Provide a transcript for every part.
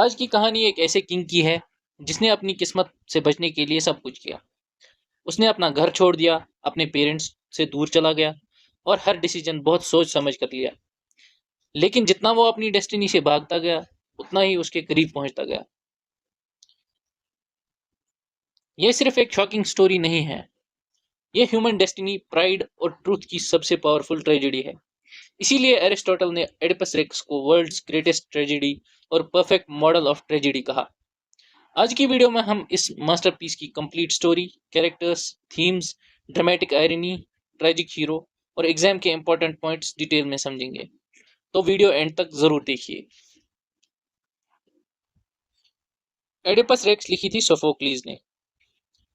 आज की कहानी एक ऐसे किंग की है जिसने अपनी किस्मत से बचने के लिए सब कुछ किया। उसने अपना घर छोड़ दिया, अपने पेरेंट्स से दूर चला गया और हर डिसीजन बहुत सोच समझ कर लिया। लेकिन जितना वो अपनी डेस्टिनी से भागता गया, उतना ही उसके करीब पहुंचता गया। यह सिर्फ एक शॉकिंग स्टोरी नहीं है, यह ह्यूमन डेस्टिनी, प्राइड और ट्रूथ की सबसे पावरफुल ट्रेजेडी है। इसीलिए एरिस्टोटल ने एडिपस रेक्स को वर्ल्ड्स ग्रेटेस्ट ट्रेजेडी और परफेक्ट मॉडल ऑफ ट्रेजेडी कहा। आज की वीडियो में हम इस मास्टरपीस की complete story, characters, themes, dramatic irony, tragic hero और एग्जाम के इंपॉर्टेंट पॉइंट्स डिटेल में समझेंगे। तो वीडियो एंड तक जरूर देखिए। एडिपस रेक्स लिखी थी सोफोक्लीज ने।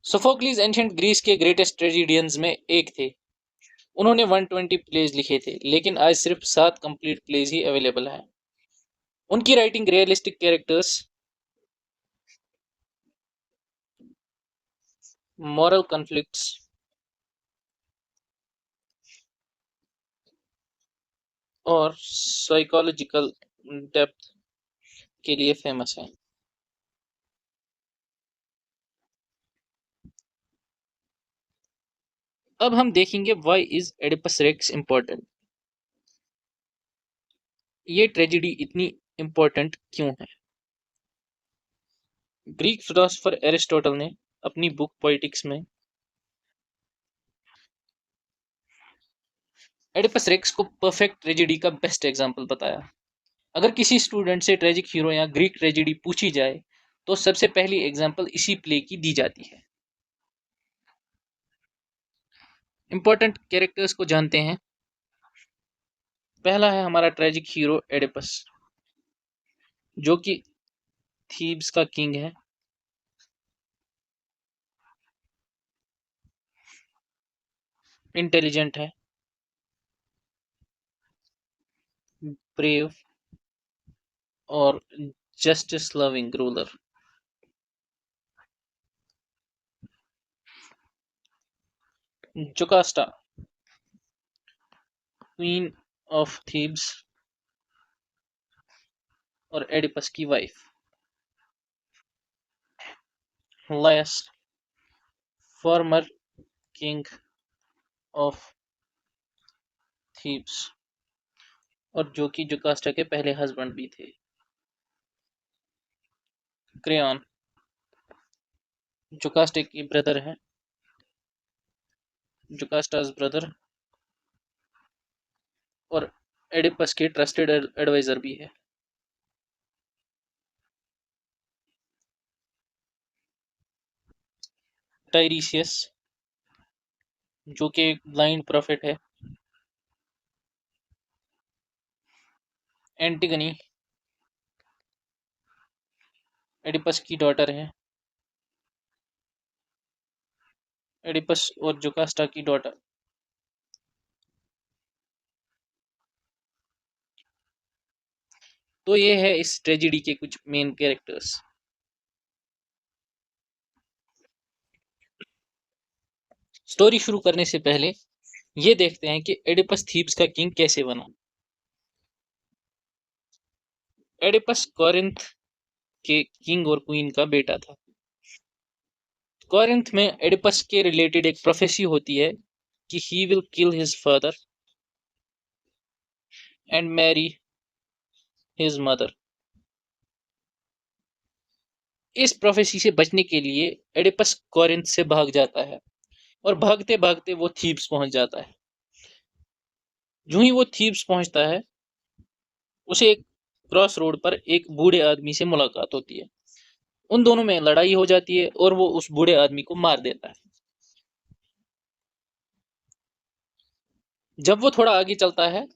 सोफोक्लीज एंशिएंट ग्रीस के ग्रेटेस्ट ट्रेजिडियंस में एक थे। उन्होंने 120 प्लेज लिखे थे, लेकिन आज सिर्फ 7 कंप्लीट प्लेज ही अवेलेबल हैं। उनकी writing realistic characters, moral conflicts और साइकोलॉजिकल डेप्थ के लिए फेमस है। अब हम देखेंगे why is Oedipus Rex important. ये ट्रेजेडी इतनी इंपॉर्टेंट क्यों है? ग्रीक फिलोसोफर एरिस्टोटल ने अपनी बुक पोएटिक्स में एडिपस रेक्स को परफेक्ट ट्रेजेडी का बेस्ट एग्जांपल बताया। अगर किसी स्टूडेंट से ट्रेजिक हीरो या ग्रीक ट्रेजेडी पूछी जाए तो सबसे पहली एग्जांपल इसी प्ले की दी जाती है। इंपॉर्टेंट कैरेक्टर्स को जानते हैं। पहला है हमारा ट्रेजिक हीरो एडिपस, जो कि थीब्स का किंग है। इंटेलिजेंट है, ब्रेव और justice loving ruler. Jocasta, queen of Thebes और एडिपस की wife. Laius, former king of Thebes और जो कि जोकास्टा के पहले हस्बैंड भी थे। क्रेओन, जोकास्टा की ब्रदर है, जोकास्टास ब्रदर और एडिपस के ट्रस्टेड एडवाइजर भी है। टाइरिशियस, जो कि एक ब्लाइंड प्रॉफिट है। एंटिगनी, एडिपस की डॉटर है। एडिपस और जोकास्टा की डॉटर। तो ये है इस ट्रेजेडी के कुछ मेन कैरेक्टर्स। स्टोरी शुरू करने से पहले ये देखते हैं कि एडिपस थीब्स का किंग कैसे बना। एडिपस कोरिंथ के किंग और क्वीन का बेटा था। कोरिंथ में एडिपस के रिलेटेड एक प्रोफेसी होती है कि he will kill his father and marry his mother. इस प्रोफेसी से बचने के लिए एडिपस कोरिंथ से भाग जाता है और भागते भागते वो थीब्स पहुंच जाता है। जो ही वो थीब्स पहुंचता है, उसे एक क्रॉस रोड पर एक बूढ़े आदमी से मुलाकात होती है। उन दोनों में लड़ाई हो जाती है और वो उस बूढ़े आदमी को मार देता है। जब वो थोड़ा आगे चलता है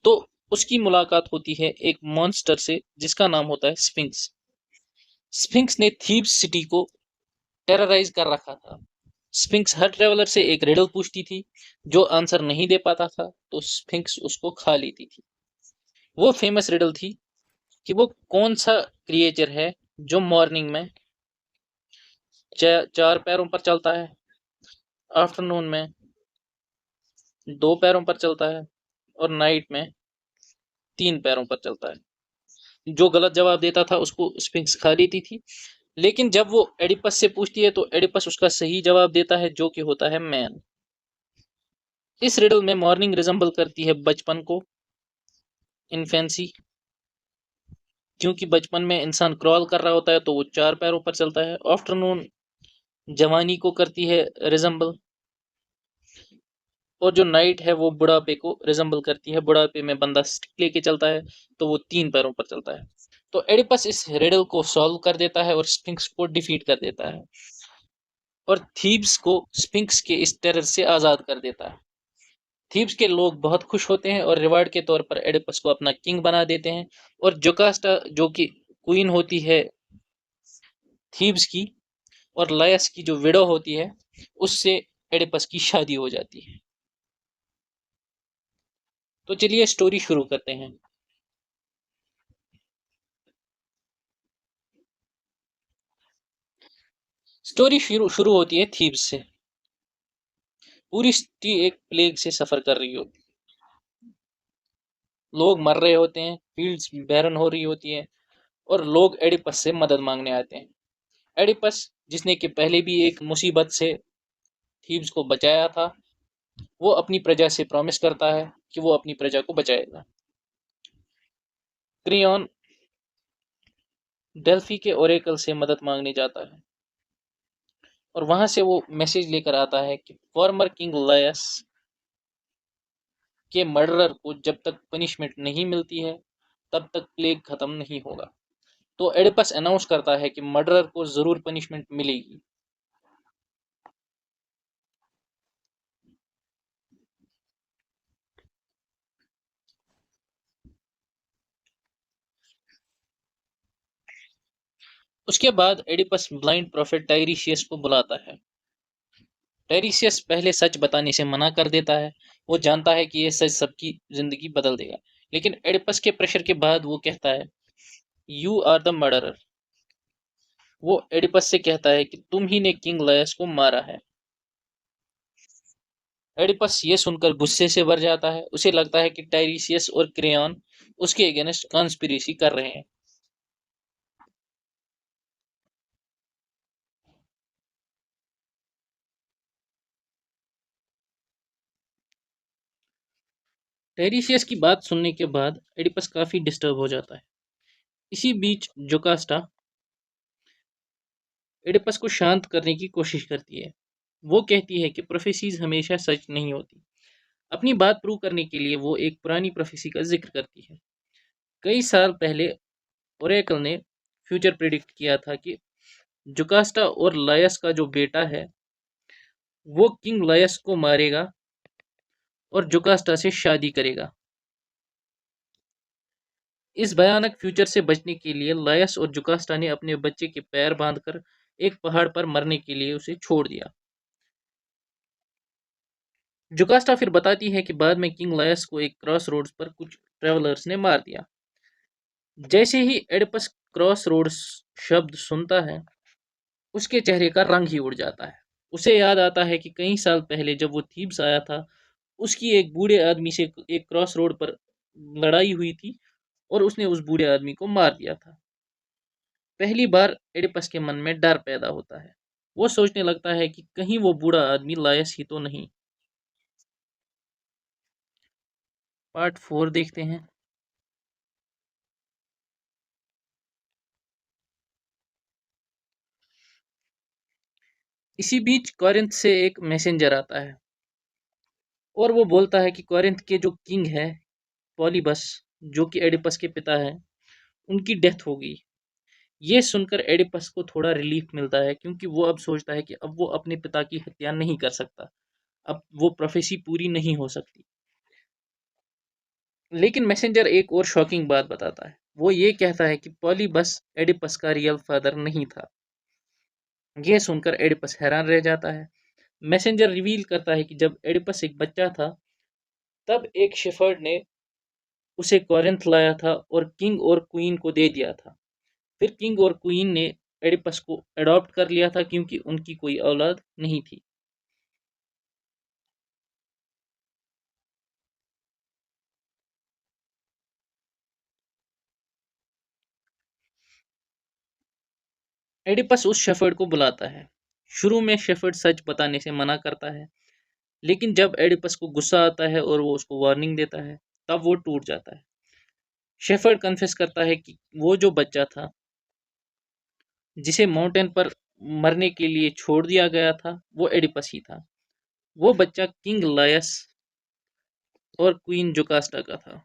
तो उसकी मुलाकात होती है एक मॉन्स्टर से जिसका नाम होता है स्फिंक्स। स्फिंक्स ने थीब्स सिटी को टेरराइज कर रखा था। स्फिंक्स हर ट्रेवलर से एक रिडल पूछती थी, जो आंसर नहीं दे पाता था तो स्फिंक्स उसको खा लेती थी। वो फेमस रिडल थी कि वो कौन सा क्रिएचर है जो मॉर्निंग में 4 पैरों पर चलता है, आफ्टरनून में 2 पैरों पर चलता है और नाइट में 3 पैरों पर चलता है। जो गलत जवाब देता था उसको स्फिंक्स खा लेती थी। लेकिन जब वो एडिपस से पूछती है तो एडिपस उसका सही जवाब देता है, जो कि होता है मैन। इस रिडल में मॉर्निंग रिजेंबल करती है बचपन को, इन्फेंसी, क्योंकि बचपन में इंसान क्रॉल कर रहा होता है तो वो 4 पैरों पर चलता है। आफ्टरनून जवानी को करती है रिजेंबल, और जो नाइट है वो बुढ़ापे को रिजेंबल करती है। बुढ़ापे में बंदा स्टिक लेके चलता है तो वो 3 पैरों पर चलता है। तो एडिपस इस रिडल को सॉल्व कर देता है और स्फिंक्स को डिफीट कर देता है, और थीब्स को स्फिंक्स के इस टेरर से आजाद कर देता है। थीब्स के लोग बहुत खुश होते हैं और रिवार्ड के तौर पर एडिपस को अपना किंग बना देते हैं, और जोकास्टा जो कि क्वीन होती है थीब्स की, और लायस की जो विडो होती है, उससे एडिपस की शादी हो जाती है। तो चलिए स्टोरी शुरू करते हैं। स्टोरी शुरू शुरू होती है थीब्स से। पूरी सिटी एक प्लेग से सफर कर रही होती है। लोग मर रहे होते हैं, फील्ड्स बैरन हो रही होती है, और लोग एडिपस से मदद मांगने आते हैं। एडिपस, जिसने कि पहले भी एक मुसीबत से थीब्स को बचाया था, वो अपनी प्रजा से प्रॉमिस करता है कि वो अपनी प्रजा को बचाएगा। क्रियन डेल्फी के ओरेकल से मदद मांगने जाता है, और वहां से वो मैसेज लेकर आता है कि फॉर्मर किंग लायस के मर्डरर को जब तक पनिशमेंट नहीं मिलती है तब तक प्लेग खत्म नहीं होगा। तो एडिपस अनाउंस करता है कि मर्डरर को जरूर पनिशमेंट मिलेगी। उसके बाद एडिपस ब्लाइंड प्रोफेट टाइरिशियस को बुलाता है। टाइरिशियस पहले सच बताने से मना कर देता है। वो जानता है कि यह सच सबकी जिंदगी बदल देगा, लेकिन एडिपस के प्रेशर के बाद वो कहता है, यू आर द मर्डरर। वो एडिपस से कहता है कि तुम ही ने किंग लायस को मारा है। एडिपस ये सुनकर गुस्से से भर जाता है। उसे लगता है कि टाइरिशियस और क्रेयन उसके अगेंस्ट कॉन्स्पिरेसी कर रहे हैं। टेरिशियस की बात सुनने के बाद एडिपस काफी डिस्टर्ब हो जाता है। इसी बीच जोकास्टा एडिपस को शांत करने की कोशिश करती है। वो कहती है कि प्रोफेसीज हमेशा सच नहीं होती। अपनी बात प्रूव करने के लिए वो एक पुरानी प्रोफेसी का जिक्र करती है। कई साल पहले ओरेकल ने फ्यूचर प्रिडिक्ट किया था कि जोकास्टा और लायस का जो बेटा है वो किंग लायस को मारेगा और जोकास्टा से शादी करेगा। इस भयानक फ्यूचर से बचने के लिए लायस और जुकास्टा ने अपने बच्चे के पैर बांधकर एक पहाड़ पर मरने के लिए उसे छोड़ दिया। जुकास्टा फिर बताती है कि बाद में किंग लायस को एक क्रॉस रोड्स पर कुछ ट्रेवलर्स ने मार दिया। जैसे ही एडिपस क्रॉस रोड्स शब्द सुनता है, उसके चेहरे का रंग ही उड़ जाता है। उसे याद आता है कि कई साल पहले जब वो थीब्स आया था, उसकी एक बूढ़े आदमी से एक क्रॉस रोड पर लड़ाई हुई थी, और उसने उस बूढ़े आदमी को मार दिया था। पहली बार एडिपस के मन में डर पैदा होता है। वो सोचने लगता है कि कहीं वो बूढ़ा आदमी लायस ही तो नहीं। पार्ट 4 देखते हैं। इसी बीच कॉरिंथ से एक मैसेंजर आता है, और वो बोलता है कि कॉरिंथ के जो किंग है पॉलीबस, जो कि एडिपस के पिता हैं, उनकी डेथ हो गई। ये सुनकर एडिपस को थोड़ा रिलीफ मिलता है, क्योंकि वो अब सोचता है कि अब वो अपने पिता की हत्या नहीं कर सकता। अब वो प्रोफेसी पूरी नहीं हो सकती। लेकिन मैसेंजर एक और शॉकिंग बात बताता है। वो ये कहता है कि पॉलीबस एडिपस का रियल फादर नहीं था। यह सुनकर एडिपस हैरान रह जाता है। मैसेंजर रिवील करता है कि जब एडिपस एक बच्चा था, तब एक शेफर्ड ने उसे कॉरिंथ लाया था और किंग और क्वीन को दे दिया था। फिर किंग और क्वीन ने एडिपस को अडॉप्ट कर लिया था, क्योंकि उनकी कोई औलाद नहीं थी। एडिपस उस शेफर्ड को बुलाता है। शुरू में शेफर्ड सच बताने से मना करता है, लेकिन जब एडिपस को गुस्सा आता है और वो उसको वार्निंग देता है, तब वो टूट जाता है। शेफर्ड कन्फेस करता है कि वो जो बच्चा था, जिसे माउंटेन पर मरने के लिए छोड़ दिया गया था, वो एडिपस ही था। वो बच्चा किंग लायस और क्वीन जोकास्टा का था।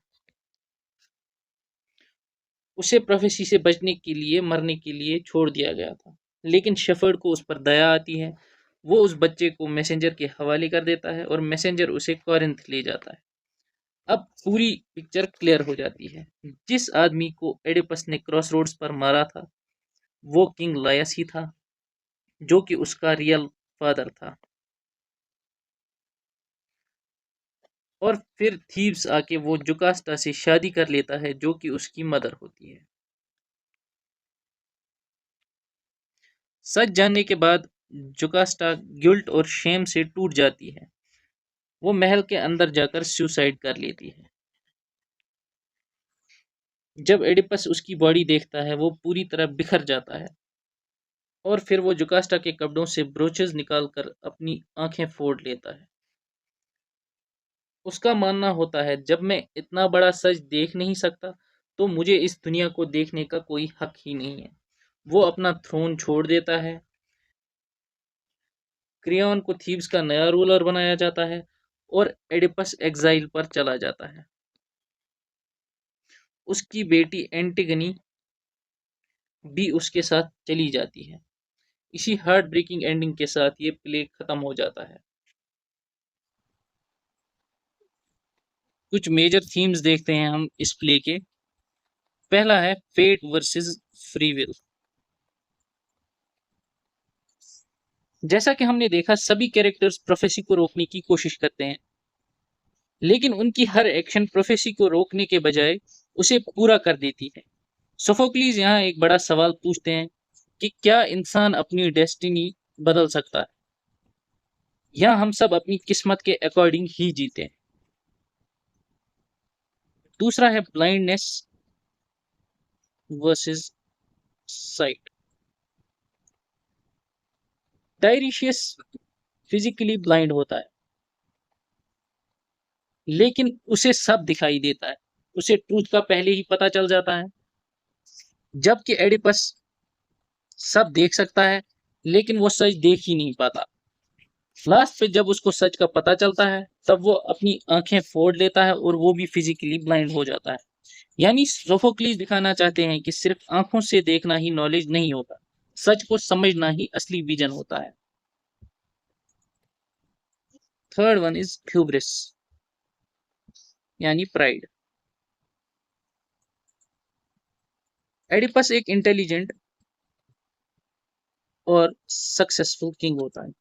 उसे प्रोफेसी से बचने के लिए मरने के लिए छोड़ दिया गया था, लेकिन शेफर्ड को उस पर दया आती है। वो उस बच्चे को मैसेंजर के हवाले कर देता है और मैसेंजर उसे कॉरिंथ ले जाता है। अब पूरी पिक्चर क्लियर हो जाती है। जिस आदमी को एडिपस ने क्रॉस रोड्स पर मारा था, वो किंग लायस ही था, जो कि उसका रियल फादर था। और फिर थीव्स आके वो जुकास्टा से शादी कर लेता है, जो कि उसकी मदर होती है। सच जानने के बाद जुकास्टा गिल्ट और शेम से टूट जाती है। वो महल के अंदर जाकर सुसाइड कर लेती है। जब एडिपस उसकी बॉडी देखता है, वो पूरी तरह बिखर जाता है और फिर वो जुकास्टा के कपड़ों से ब्रोचेस निकालकर अपनी आंखें फोड़ लेता है। उसका मानना होता है, जब मैं इतना बड़ा सच देख नहीं सकता, तो मुझे इस दुनिया को देखने का कोई हक ही नहीं है। वो अपना थ्रोन छोड़ देता है। क्रियॉन को थीब्स का नया रूलर बनाया जाता है और एडिपस एग्जाइल पर चला जाता है। उसकी बेटी एंटिगनी भी उसके साथ चली जाती है। इसी हार्ट ब्रेकिंग एंडिंग के साथ ये प्ले खत्म हो जाता है। कुछ मेजर थीम्स देखते हैं हम इस प्ले के। पहला है फेट वर्सेस फ्री विल। जैसा कि हमने देखा, सभी कैरेक्टर्स प्रोफेसी को रोकने की कोशिश करते हैं, लेकिन उनकी हर एक्शन प्रोफेसी को रोकने के बजाय उसे पूरा कर देती है। सोफोक्लीज यहाँ एक बड़ा सवाल पूछते हैं कि क्या इंसान अपनी डेस्टिनी बदल सकता है, या हम सब अपनी किस्मत के अकॉर्डिंग ही जीते हैं। दूसरा है blindness versus sight. Tiresias physically blind होता है, लेकिन उसे सब दिखाई देता है। उसे ट्रूथ का पहले ही पता चल जाता है, जबकि एडिपस सब देख सकता है, लेकिन वो सच देख ही नहीं पाता। लास्ट पे जब उसको सच का पता चलता है, तब वो अपनी आंखें फोड़ लेता है और वो भी फिजिकली ब्लाइंड हो जाता है। यानी सोफोक्लीज दिखाना चाहते हैं कि सिर्फ आंखों से देखना ही नॉलेज नहीं होता, सच को समझना ही असली विजन होता है। थर्ड वन इज ह्यूब्रिस, यानी प्राइड। एडिपस एक इंटेलिजेंट और सक्सेसफुल किंग होता है,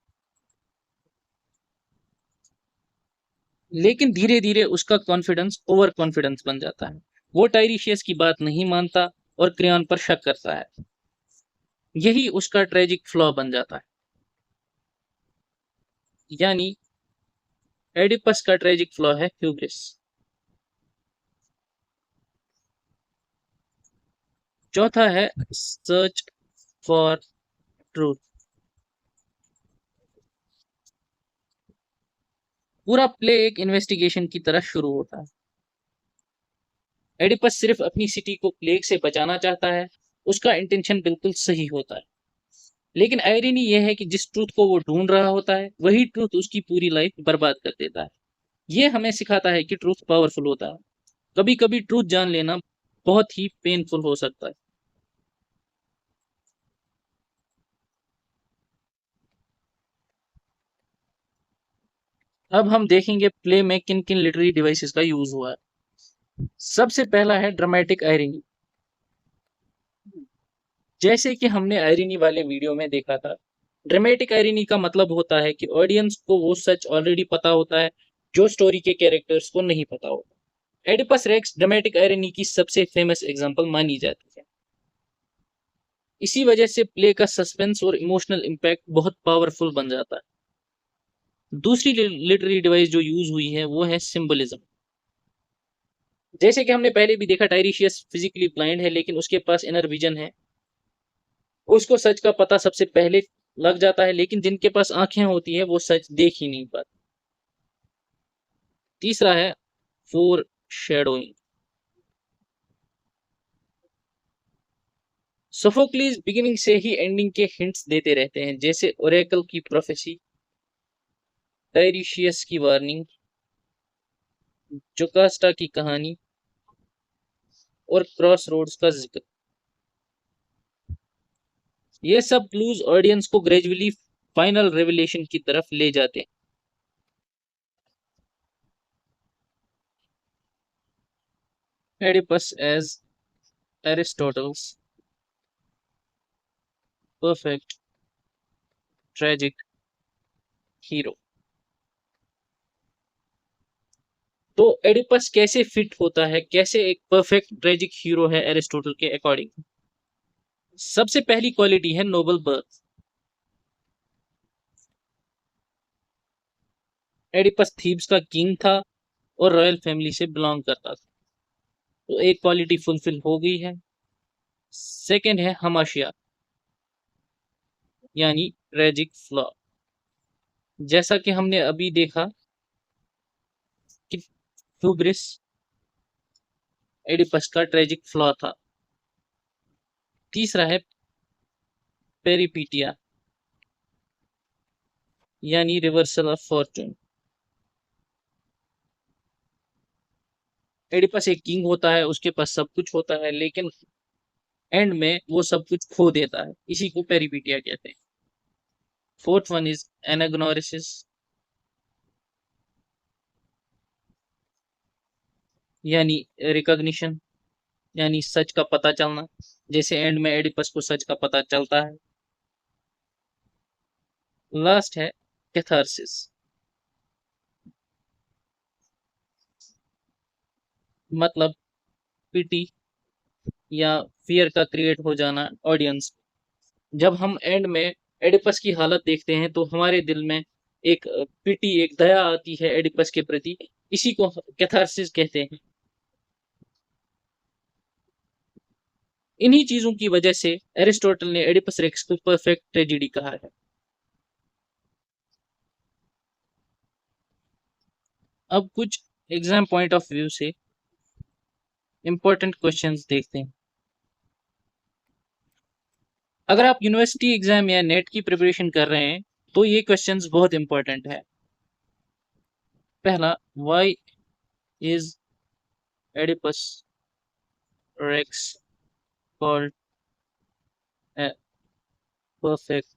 लेकिन धीरे धीरे उसका कॉन्फिडेंस ओवर कॉन्फिडेंस बन जाता है। वो टाइरिशियस की बात नहीं मानता और क्रेयन पर शक करता है। यही उसका ट्रेजिक फ्लॉ बन जाता है। यानी एडिपस का ट्रेजिक फ्लॉ है ह्यूब्रिस। चौथा है सर्च फॉर ट्रूथ। पूरा प्ले एक इन्वेस्टिगेशन की तरह शुरू होता है। एडिपस सिर्फ अपनी सिटी को प्लेग से बचाना चाहता है। उसका इंटेंशन बिल्कुल सही होता है, लेकिन आयरनी यह है कि जिस ट्रूथ को वो ढूंढ रहा होता है, वही ट्रूथ उसकी पूरी लाइफ बर्बाद कर देता है। ये हमें सिखाता है कि ट्रूथ पावरफुल होता है। कभी कभी ट्रूथ जान लेना बहुत ही पेनफुल हो सकता है। अब हम देखेंगे प्ले में किन किन लिटरेरी डिवाइसेस का यूज हुआ है। सबसे पहला है ड्रामेटिक आयरनी। जैसे कि हमने आयरनी वाले वीडियो में देखा था, ड्रामेटिक आयरनी का मतलब होता है कि ऑडियंस को वो सच ऑलरेडी पता होता है, जो स्टोरी के कैरेक्टर्स को नहीं पता होता। एडिपस रेक्स ड्रामेटिक आयरनी की सबसे फेमस एग्जांपल मानी जाती है। इसी वजह से प्ले का सस्पेंस और इमोशनल इम्पैक्ट बहुत पावरफुल बन जाता है। दूसरी लिटरेरी डिवाइस जो यूज हुई है, वो है सिंबलिज्म। जैसे कि हमने पहले भी देखा, टाइरिशियस फिजिकली ब्लाइंड है, लेकिन उसके पास इनर विजन है। उसको सच का पता सबसे पहले लग जाता है, लेकिन जिनके पास आंखें होती है वो सच देख ही नहीं पाते। तीसरा है फोर शेडोइंग। सोफोक्लिस बिगिनिंग से ही एंडिंग के हिंट्स देते रहते हैं, जैसे ओरेकल की प्रोफेसी, टायरिशियस की वार्निंग, जोकास्टा की कहानी और क्रॉस रोड्स का जिक्र। ये सब क्लूज ऑडियंस को ग्रेजुअली फाइनल रेवलेशन की तरफ ले जाते हैं। Oedipus as Aristotle's perfect tragic hero. तो एडिपस कैसे फिट होता है, कैसे एक परफेक्ट ट्रेजिक हीरो है एरिस्टोटल के अकॉर्डिंग? सबसे पहली क्वालिटी है नोबल बर्थ। एडिपस थीब्स का किंग था और रॉयल फैमिली से बिलोंग करता था, तो एक क्वालिटी फुलफिल हो गई है। सेकंड है हमाशिया, यानी ट्रेजिक फ्लॉ। जैसा कि हमने अभी देखा कि ह्यूब्रिस एडिपस का ट्रेजिक फ्लॉ था। तीसरा है पेरिपीटिया, यानी रिवर्सल ऑफ फॉर्चून। एडिपस एक किंग होता है, उसके पास सब कुछ होता है, लेकिन एंड में वो सब कुछ खो देता है, इसी को पेरिपीटिया कहते हैं। फोर्थ वन इज एनाग्नोरिसिस, यानी रिकॉग्निशन, यानी सच का पता चलना, जैसे एंड में एडिपस को सच का पता चलता है। लास्ट है कैथारसिस, मतलब पिटी या फियर का क्रिएट हो जाना ऑडियंस। जब हम एंड में एडिपस की हालत देखते हैं तो हमारे दिल में एक पिटी, एक दया आती है एडिपस के प्रति, इसी को कैथारसिस कहते हैं। इन्हीं चीजों की वजह से एरिस्टोटल ने एडिपस रेक्स को परफेक्ट ट्रेजेडी कहा है। अब कुछ एग्जाम पॉइंट ऑफ व्यू से इंपॉर्टेंट क्वेश्चंस देखते हैं। अगर आप यूनिवर्सिटी एग्जाम या नेट की प्रिपरेशन कर रहे हैं तो ये क्वेश्चंस बहुत इंपॉर्टेंट है। पहला, why is Oedipus Rex called a perfect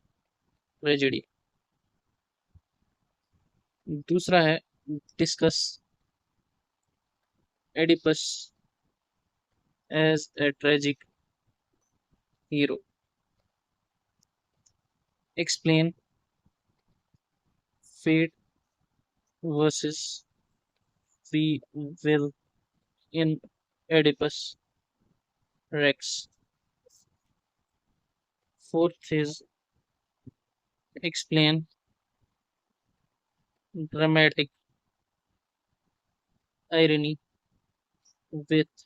tragedy? दूसरा है, discuss Oedipus as a tragic hero. Explain fate versus free will in Oedipus Rex. Fourth is explain dramatic irony with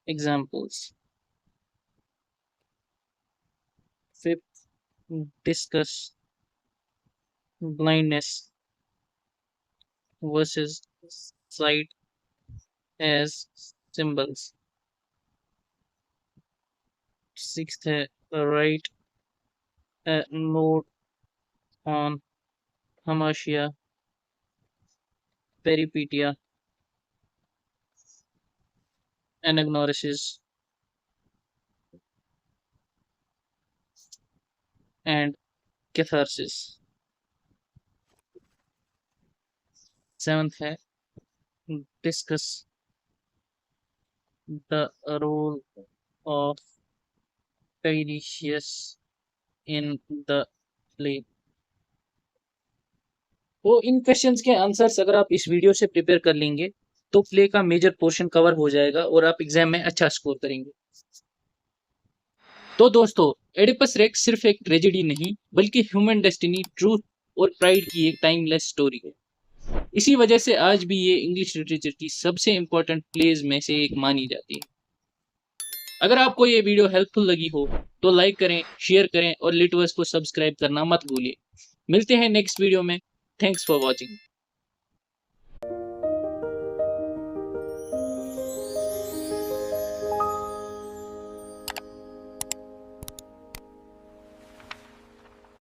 examples. Fifth, discuss blindness versus sight as symbols. Sixth, write a note on Hamashiya, Peripetia, Anagnorisis, and catharsis. Seventh है, discuss the role of Tiresias in the play. तो इन questions के answers अगर आप इस video से prepare कर लेंगे तो प्ले का मेजर पोर्शन कवर हो जाएगा और आप एग्जाम में अच्छा स्कोर करेंगे। तो दोस्तों, एडिपस रेक्स सिर्फ एक ट्रेजेडी नहीं बल्कि ह्यूमन डेस्टिनी, ट्रूथ और प्राइड की एक टाइमलेस स्टोरी है। इसी वजह से आज भी ये इंग्लिश लिटरेचर की सबसे इंपॉर्टेंट प्लेज में से एक मानी जाती है। अगर आपको ये वीडियो हेल्पफुल लगी हो तो लाइक करें, शेयर करें और लिटवर्स को सब्सक्राइब करना मत भूलिए। मिलते हैं नेक्स्ट वीडियो में। Thanks for watching.